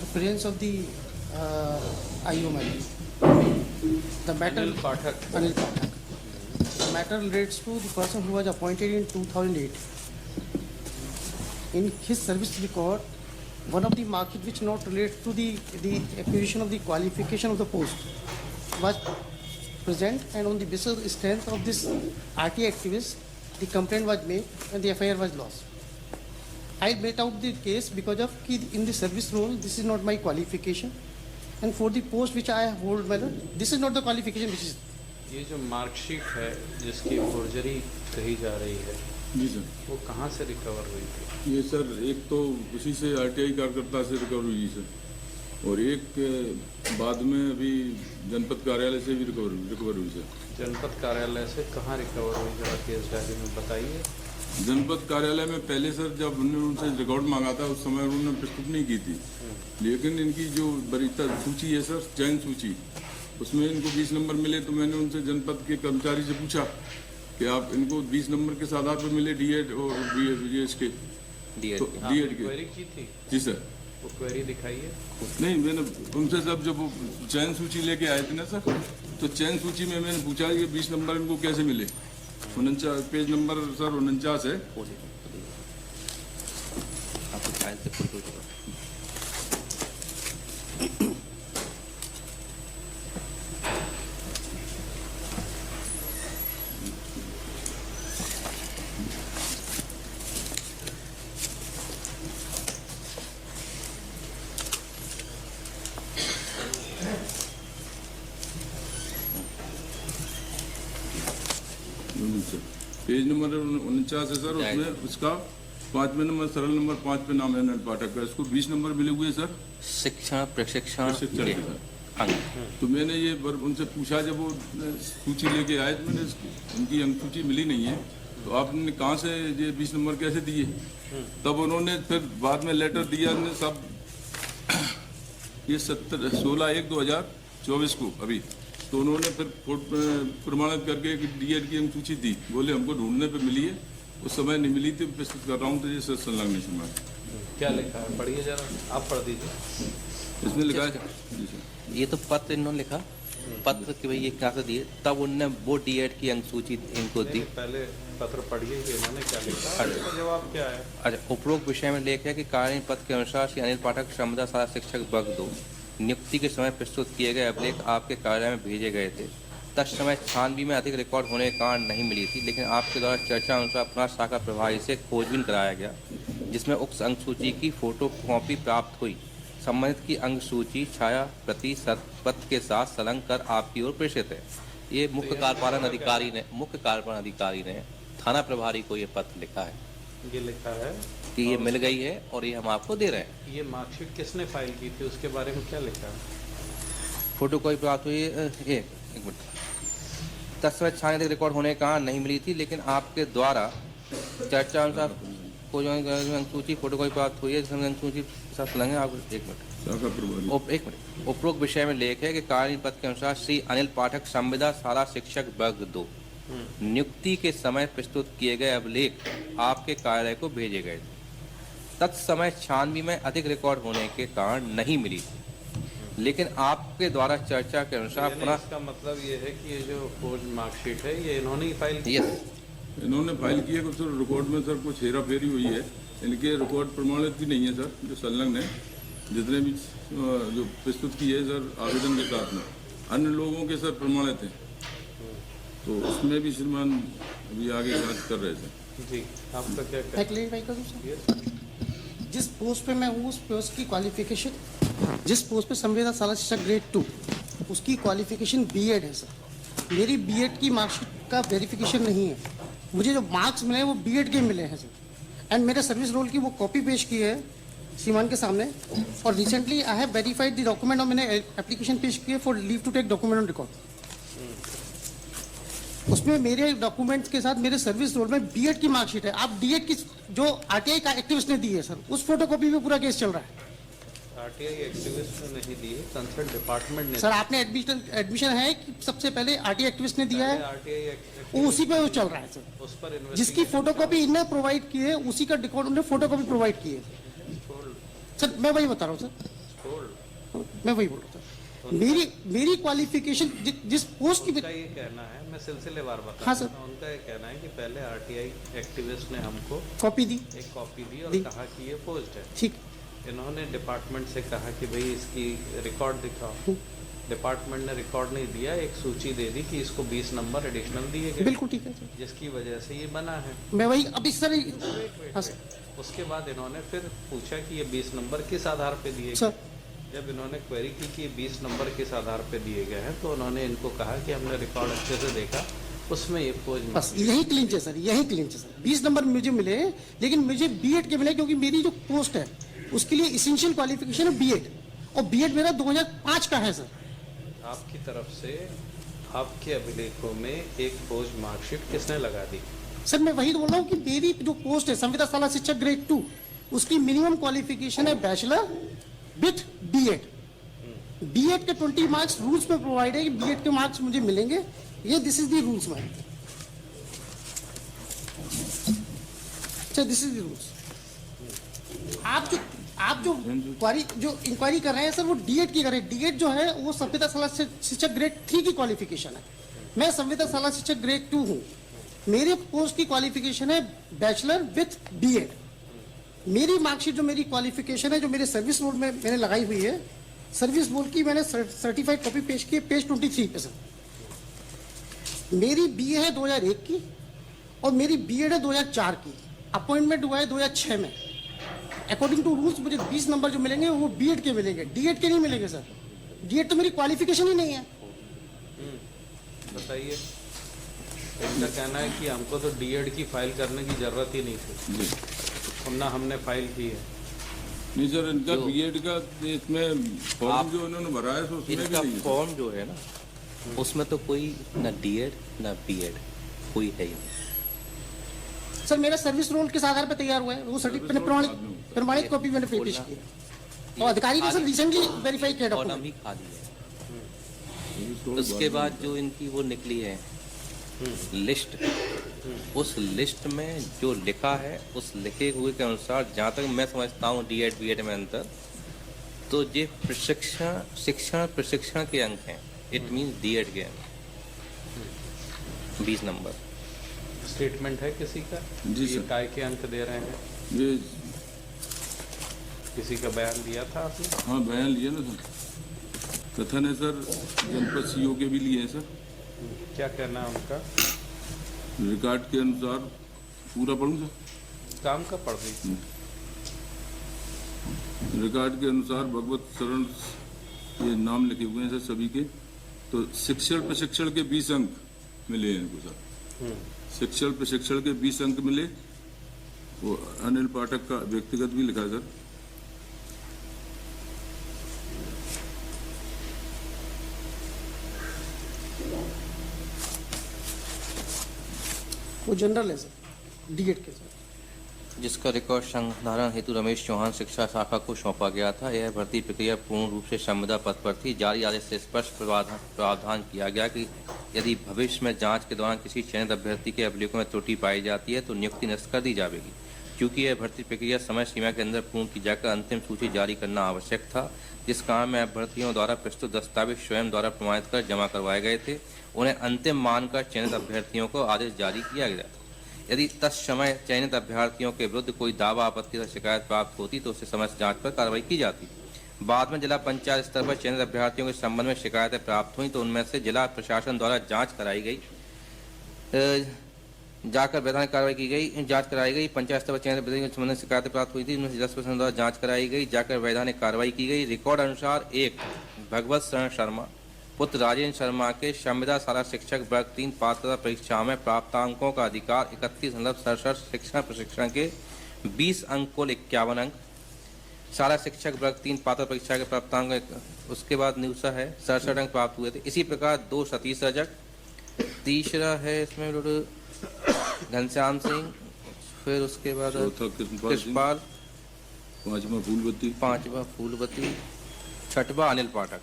appearance of the IOMID. The matter Anil Pathak. Anil Pathak. The matter relates to the person who was appointed in 2008. In his service record, one of the marks which not relates to the acquisition of the qualification of the post was present, and on the basis of the strength of this RTI activist, the complaint was made and the FIR was lost. I made out the case because of in the service role, this is not my qualification, and for the post which I hold, this is not the qualification which is. ये जो marksheet है जिसकी forgery कही जा रही है जी sir, वो कहाँ से रिकवर हुई थी? ये सर एक तो उसी से आरटीआई कार्यकर्ता से रिकवर हुई सर, और एक बाद में अभी जनपद कार्यालय से भी रिकवर हुई सर। जनपद कार्यालय से कहाँ रिकवर हुई, जरा केस डायरी में बताइए। जनपद कार्यालय में पहले सर जब उन्होंने उनसे रिकॉर्ड मांगा था उस समय उन्होंने प्रस्तुत नहीं की थी, लेकिन इनकी जो वरीयता सूची है सर, चयन सूची, उसमें इनको 20 नंबर मिले। तो मैंने उनसे जनपद के कर्मचारी से पूछा कि आप इनको 20 नंबर के आधार पर मिले डीएड और बीएस के डीएड के क्वेरी की थी? जी सर। वो क्वेरी दिखाइए। नहीं, मैंने उनसे सब जब वो चयन सूची लेके आए थे ना सर, तो चयन सूची में मैंने पूछा कि 20 नंबर इनको कैसे मिले। 49 पेज नंबर सर 49 है। पेज नंबर 49 है सर, उसमें उसका 5वें नंबर सरल नंबर 5 पे नाम है अनिल पाठक का। इसको 20 नंबर मिले हुए सर शिक्षण प्रशिक्षण के सर। तो मैंने ये उनसे पूछा, जब वो सूची लेके आए तो मैंने उनकी अंक सूची मिली नहीं है, तो आपने कहाँ से ये 20 नंबर कैसे दिए? तब उन्होंने फिर बाद में लेटर दिया ने सब, ये 16/1/2024 को अभी, तो उन्होंने फिर प्रमाणित करके डीएड की अंक सूची दी। बोले हमको ढूंढने पे मिली है, उस समय नहीं मिली थी, प्रस्तुत कर रहा हूँ। तो ये सर संलग्न है। क्या लिखा है, पढ़िए जरा, आप पढ़ दीजिए। इसमें लिखा है जी सर, ये तो पत्र इन्होंने लिखा, पत्र कि भाई ये कहाँ से दिए, तब उनने वो डीएड की अंक सूची इनको दी। पहले पत्र पढ़िए कि इन्होंने क्या लिखा, इसका जवाब क्या है? अच्छा, उपरोक्त विषय में लेख है कि कार्य पत्र के अनुसार श्री अनिल पाठक श्रमदा सारा शिक्षक वर्ग 2 नियुक्ति के समय प्रस्तुत किए गए अभिलेख आपके कार्यालय में भेजे गए थे। तत्समय छानबीन में अधिक रिकॉर्ड होने के कारण नहीं मिली थी, लेकिन आपके द्वारा चर्चा अनुसार पुनः शाखा प्रभारी से खोजबीन कराया गया, जिसमें उक्त अंक सूची की फोटो कॉपी प्राप्त हुई। संबंधित की अंक सूची छाया प्रति पत्र के साथ संलग्न कर आपकी ओर प्रेषित है। ये मुख्य कार्यपालन अधिकारी ने थाना प्रभारी को ये पत्र लिखा है, ये लिखा है कि ये मिल गई है और ये हम आपको दे रहे हैं। ये मार्कशीट किसने फाइल की थी, उसके बारे में क्या लिखा है? फोटो कोई प्राप्त हुई एक मिनट, तस्वीर छाने रिकॉर्ड होने का नहीं मिली थी, लेकिन आपके द्वारा चर्चा अनुसार सूची फोटो कोई प्राप्त हुई है, सूची संलग्न है। आपको एक मिनट, उपरोक्त विषय में लेख है कि कार्य पत्र के अनुसार श्री अनिल पाठक संविदा सारा शिक्षक वर्ग 2 नियुक्ति के समय प्रस्तुत किए गए अभिलेख आपके कार्यालय को भेजे गए थे। तत्समय छानबीन में अधिक रिकॉर्ड होने के कारण नहीं मिली थी, लेकिन आपके द्वारा चर्चा के अनुसार पुनः। इसका मतलब ये है कि ये जो फोर्ज मार्कशीट है ये इन्होंने ही फाइल की? इन्होंने फाइल की है। कुछ रिकॉर्ड में सर कुछ हेरा फेरी हुई है, इनके रिकॉर्ड प्रमाणित भी नहीं है सर, जो संलग्न है जितने भी जो प्रस्तुत किए सर आवेदन के साथ में, अन्य लोगों के सर प्रमाणित हैं। तो उसमें भी श्रीमान अभी आगे जांच कर रहे थे। जी, आपका क्या कहना? जिस पोस्ट पे मैं हूँ उस पोस्ट की क्वालिफिकेशन, जिस पोस्ट पे संविदा शाला शिक्षक ग्रेड 2, उसकी क्वालिफिकेशन बीएड है सर। मेरी बीएड की मार्कशीट का वेरिफिकेशन नहीं है, मुझे जो मार्क्स मिले हैं वो बीएड के मिले हैं सर। एंड मेरे सर्विस रोल की वो कॉपी पेश की है श्रीमान के सामने, और recently I have verified the document, और मैंने एप्लीकेशन पेश की है for leave to take document on record. उसमें मेरे डॉक्यूमेंट्स के साथ मेरे सर्विस रोल में बीएड की मार्कशीट है। आप डीएड की जो आरटीआई का एक्टिविस्ट ने दी है सर, उस फोटोकॉपी में पूरा केस चल रहा है। आरटीआई एक्टिविस्ट ने नहीं दी है, कंसर्न डिपार्टमेंट ने। सर आपने एडमिशन है कि सबसे पहले आरटीआई एक्टिविस्ट ने दिया है, आरटीआई उसी पे वो चल रहा है सर। उस पर जिसकी फोटोकॉपी इनने प्रोवाइड की है, उसी का रिकॉर्ड उन्होंने फोटोकॉपी प्रोवाइड की है सर। मैं वही बता रहा हूँ सर। मैं वही बोल रहा था। मेरी क्वालिफिकेशन जिस पोस्ट की उनका ये कहना है, मैं सिलसिलेवार बता हाँ, रहा सर। हूं। उनका ये कहना है कि पहले आरटीआई एक्टिविस्ट ने हमको कॉपी दी, एक कॉपी दी और दी। कहा कि ये पोस्ट है। ठीक, इन्होंने डिपार्टमेंट से कहा कि भाई इसकी रिकॉर्ड दिखाओ। डिपार्टमेंट ने रिकॉर्ड नहीं दिया, एक सूची दे दी कि इसको 20 नंबर एडिशनल दिए गए, बिल्कुल ठीक है सर। जिसकी वजह से ये बना है। मैं वही अब इस तरह, हाँ सर, उसके बाद इन्होंने फिर पूछा कि ये 20 नंबर किस आधार पे दिए सर। गए। जब इन्होंने क्वेरी की कि ये 20 नंबर किस आधार पे दिए गए हैं, तो उन्होंने इनको कहा कि हमने रिकॉर्ड अच्छे से देखा, उसमें ये पोज बस यही क्लिंच है सर, यही क्लिंच है सर। 20 नंबर मुझे मिले, लेकिन मुझे बीएड के मिले, क्योंकि मेरी जो पोस्ट है उसके लिए इसेंशियल क्वालिफिकेशन है बीएड, और बीएड मेरा 2005 का है सर। आपकी तरफ से आपके अभिलेखों में एक पोज मार्कशीट किसने लगा दी? सर मैं वही तो बोल रहा हूँ कि मेरी जो पोस्ट है संविदा शाला शिक्षक ग्रेड 2, उसकी मिनिमम क्वालिफिकेशन है बैचलर विथ बीएड। बीएड के 20 मार्क्स रूल्स में प्रोवाइड है कि बीएड के मार्क्स मुझे मिलेंगे, ये this is the rules ma'am. अच्छा, दिस इज द रूल्स। आप जो इंक्वायरी कर रहे हैं सर, वो डीएड की कर रहे हैं। डीएड जो है वो संविदा शाला शिक्षक ग्रेड 3 की क्वालिफिकेशन है। मैं संविदा शाला शिक्षक ग्रेड 2 हूँ। मेरे पोस्ट की क्वालिफिकेशन है बैचलर विथ बीएड। मेरी मार्कशीट जो मेरी क्वालिफिकेशन है, जो मेरे सर्विस रोल में मैंने लगाई हुई है, सर्विस रोल की मैंने सर्टिफाइड कॉपी पेश की है, पेज 23 पे सर। मेरी बीए है 2001 की, और मेरी बीएड है 2004 की। अपॉइंटमेंट हुआ है 2006 में। अकॉर्डिंग टू रूल्स मुझे 20 नंबर जो मिलेंगे वो बीएड के मिलेंगे, डीएड के नहीं मिलेंगे सर। डीएड तो मेरी क्वालिफिकेशन ही नहीं है। बताइए। इनका कहना है कि हमको तो डीएड की फाइल करने की जरूरत ही नहीं थी, जी और ना हमने फाइल की है। नहीं सर, इनका जो- बीएड का इसमें फॉर्म आप- जो उन्होंने भरा है तो उसमें भी इनका नहीं है सर। फॉर्म जो है ना, उसमें तो कोई ना डीएड ना बीएड कोई है ही नहीं। सर मेरा सर्विस रोल किस आधार पर तैयार हुआ है? वो सर्टिफिकेट प्रमाणित कॉपी मैंने पेश की है, और अधिकारी ने सर रिसेंटली वेरीफाई किया और डॉक्यूमेंट। अभी खाली है। उसके बाद जो इनकी वो निकली है लिस्ट, उस लिस्ट में जो लिखा है उस लिखे हुए के अनुसार, जहाँ तक मैं समझता हूँ डीएड बीएड में अंतर, तो ये प्रशिक्षण के अंक हैं। इट मीन्स डीएड के अंक 20 नंबर। स्टेटमेंट है किसी का? जी ये सर। काय के अंक दे रहे हैं? ये किसी का बयान दिया था आपने? हाँ बयान लिया ना सर, कथन है सर, जनपद सीओ के भी लिए है सर। क्या कहना है उनका? रिकॉर्ड के अनुसार पूरा पढ़ूँ सर? काम का पढ़ रही। रिकॉर्ड के अनुसार भगवत शरण ये नाम लिखे हुए हैं सर सभी के। तो शिक्षण प्रशिक्षण के 20 अंक मिले हैं इनको सर। शिक्षण प्रशिक्षण के 20 अंक मिले। वो अनिल पाठक का व्यक्तिगत भी लिखा है सर। वो जनरल है सर, डीएड के सर। जिसका रिकॉर्ड संधारण हेतु रमेश चौहान शिक्षा शाखा को सौंपा गया था। यह भर्ती प्रक्रिया पूर्ण रूप से संविदा पद पर थी। जारी आदेश से स्पष्ट प्रावधान किया गया कि यदि भविष्य में जांच के दौरान किसी चयनित अभ्यर्थी के अभिलेखों में त्रुटि पाई जाती है तो नियुक्ति नष्ट कर दी जाएगी। क्योंकि यह भर्ती प्रक्रिया समय सीमा के अंदर पूर्ण की जाकर अंतिम सूची जारी करना आवश्यक था, जिस काम में अभ्यर्थियों द्वारा प्रस्तुत दस्तावेज स्वयं द्वारा प्रमाणित कर जमा करवाए गए थे, उन्हें अंतिम मानकर चयनित अभ्यर्थियों को आदेश जारी किया गया। यदि तत्समय चयनित अभ्यर्थियों के विरुद्ध कोई दावा आपत्ति या शिकायत प्राप्त होती तो उसे समय से जांच पर कार्रवाई की जाती। बाद में जिला पंचायत स्तर पर चयनित अभ्यर्थियों के संबंध में शिकायतें प्राप्त हुई तो उनमें से जिला प्रशासन द्वारा जांच कराई गई, जाकर वैधानिक कार्रवाई की गई, जांच कराई गई। पंचायत स्तर पर चयनित अभ्यर्थियों के संबंध में शिकायतें प्राप्त हुई थी, उनमें से 10% द्वारा जांच कराई गई, जाकर वैधानिक कार्रवाई की गई। रिकॉर्ड अनुसार 1 भगवत शरण शर्मा पुत्र राजेंद्र शर्मा के संविदा शाला शिक्षक वर्ग 3 पात्रता परीक्षा में प्राप्तांकों का अधिकार 31.67 शिक्षण प्रशिक्षण के 20 अंक कुल 51 अंक। शाला शिक्षक वर्ग 3 पात्रता परीक्षा के प्राप्तांक उसके बाद नियुक्ता है 67 अंक प्राप्त हुए थे। इसी प्रकार 2 सतीश रजक, तीसरा है इसमें घनश्याम सिंह, फिर उसके बाद चौथा कृष्णपाल, पांचवा फूलवती, छठवा अनिल पाठक।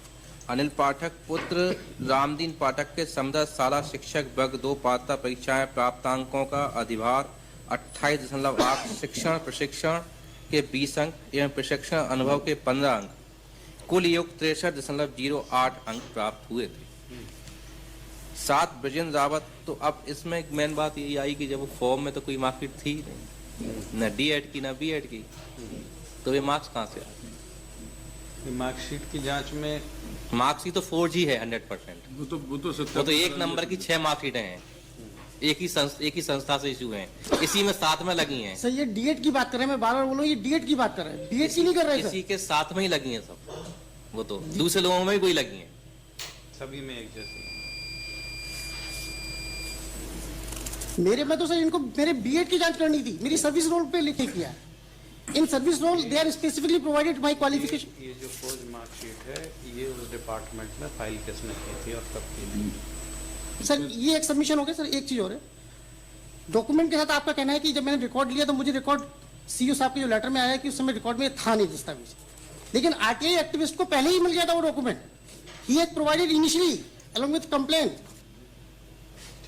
अनिल पाठक पुत्र रामदीन पाठक के संविदा शाला शिक्षक वर्ग 2 पात्रता परीक्षा में प्राप्तांकों का अधिभार 28.8 शिक्षण प्रशिक्षण के 20 अंक एवं प्रशिक्षण अनुभव के 15 अंक। कुल योग 63.08 अंक प्राप्त हुए थे। 7 ब्रजेंद्र रावत, तो अब इसमें एक मेन बात यही आई कि जब वो फॉर्म में तो कोई मार्कशीट थी ही नहीं, न डी.एड की न बी.एड की, तो ये मार्क्स कहाँ से आए? मार्कशीट की जांच में मार्क्सशीट तो फोर्जी है 100%। वो तो वो तो एक नंबर की 6 मार्कशीटें हैं, एक ही संस्था से इशू हैं, इसी में साथ में लगी हैं, सर ये डीएड की बात कर रहे हैं, मैं बार बार बोल रहा हूँ ये डीएड की बात कर रहे हैं, बीएड की नहीं कर रहे हैं इसी सर। के साथ में ही लगी हैं सब। वो तो दूसरे लोगों में भी कोई लगी हैं। सभी में एक जैसी। मेरे में तो सर इनको मेरे बीएड की जांच करनी थी, मेरी सर्विस रोल पे लिखे किया है। In service roll they are specifically provided my qualification. ये जो फौज मार्कशीट है ये उस डिपार्टमेंट में फाइल किसने की थी और कब की थी? सर ये एक सबमिशन हो गया सर। एक चीज और है, डॉक्यूमेंट के साथ आपका कहना है कि जब मैंने रिकॉर्ड लिया तो मुझे रिकॉर्ड सीईओ साहब के जो लेटर में आया कि उस समय रिकॉर्ड में था नहीं दस्तावेज, लेकिन आरटीआई एक्टिविस्ट को पहले ही मिल गया था वो document. He has provided initially along with complaint.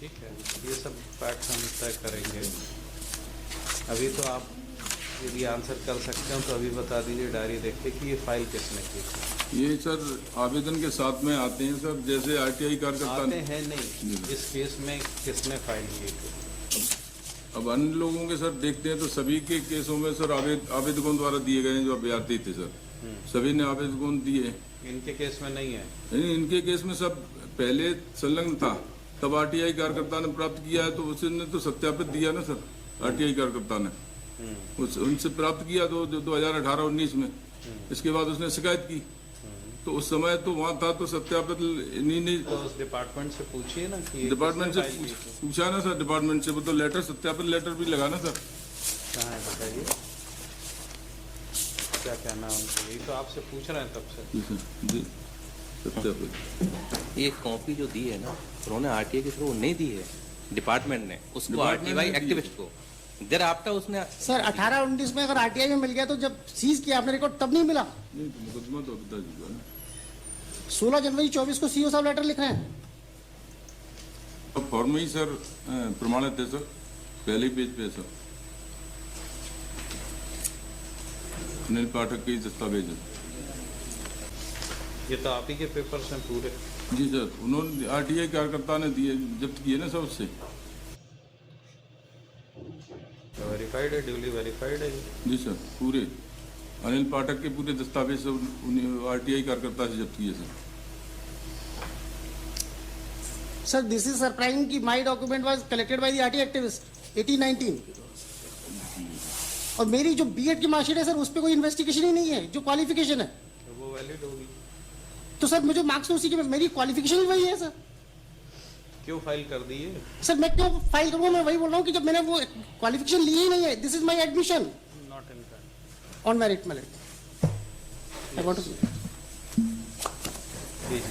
ठीक है, ये सब फैक्ट्स हम तय करेंगे। अभी तो आप यदि आंसर कर सकते हो तो अभी बता दीजिए डायरी देख के कि ये फाइल किसने की थी। ये सर आवेदन के साथ में आते हैं सर, जैसे आरटीआई कार्यकर्ता आते हैं नहीं, इस केस में किसने फाइल की थी? अब अन्य लोगों के सर देखते हैं तो सभी के केसों में सर आवेदकों द्वारा दिए गए हैं जो अभ्यर्थी थे सर, सभी ने आवेदकों दिए। इनके केस में नहीं है। नहीं, इनके केस में सब पहले संलग्न था, तब आरटीआई कार्यकर्ता ने प्राप्त किया है तो उसने तो सत्यापित दिया ना सर, आरटीआई कार्यकर्ता ने उनसे प्राप्त किया तो 2018-19 में। इसके बाद उसने शिकायत की तो उस समय तो वहाँ था तो सत्यापित नहीं तो उस डिपार्टमेंट से पूछिए ना कि ये डिपार्टमेंट से किसने फाइल की थी? पूछा ना सर, डिपार्टमेंट से वो तो लेटर सत्यापित लेटर भी लगा ना सर। कहाँ है बताइए, क्या कहना है उनको? यही तो आपसे पूछ रहे हैं तब से। जी सत्यापित। ये कॉपी जो दी है ना उन्होंने आरटीआई के थ्रू नहीं दी है, डिपार्टमेंट ने उसको डिपार्टमेंट आरटीआई ने दी। एक्टिविस्ट को देर आफ्टर उसने सर 18-19 में अगर आरटीआई में मिल गया तो जब सीज किया आपने रिकॉर्ड तब नहीं मिला। नहीं तो मुकदमा तो अभी तक हुआ ना। 16 जनवरी 24 को सीईओ साहब लेटर लिख रहे हैं। अब फॉर्म में ही सर प्रमाणित है सर, पहले ही पेज पे है सर, अनिल पाठक के दस्तावेज है। ये तो आप ही के पेपर्स हैं पूरे। जी सर, उन्होंने आरटीआई कार्यकर्ता ने दिए, जब्त किए ना सर उससे। वेरीफाइड है, ड्यूली वेरीफाइड है ये। जी सर, पूरे अनिल पाठक के पूरे दस्तावेज सब आरटीआई कार्यकर्ता से जब्त किए sir. Sir this is surprising कि my document was collected by the RTI activist 18-19 और मेरी जो बीएड की मार्कशीट है सर उस पर कोई इन्वेस्टिगेशन ही नहीं है, जो क्वालिफिकेशन है। तो वो वैलिड होगी। तो सर मुझे मार्क्स उसी के, मेरी क्वालिफिकेशन ही वही है सर। क्यों फाइल कर दिए? सर मैं क्यों फाइल करूंगा, मैं वही बोल रहा हूँ कि जब मैंने वो क्वालिफिकेशन ली ही नहीं है। This is my admission not in का। On merit I want to जी जी।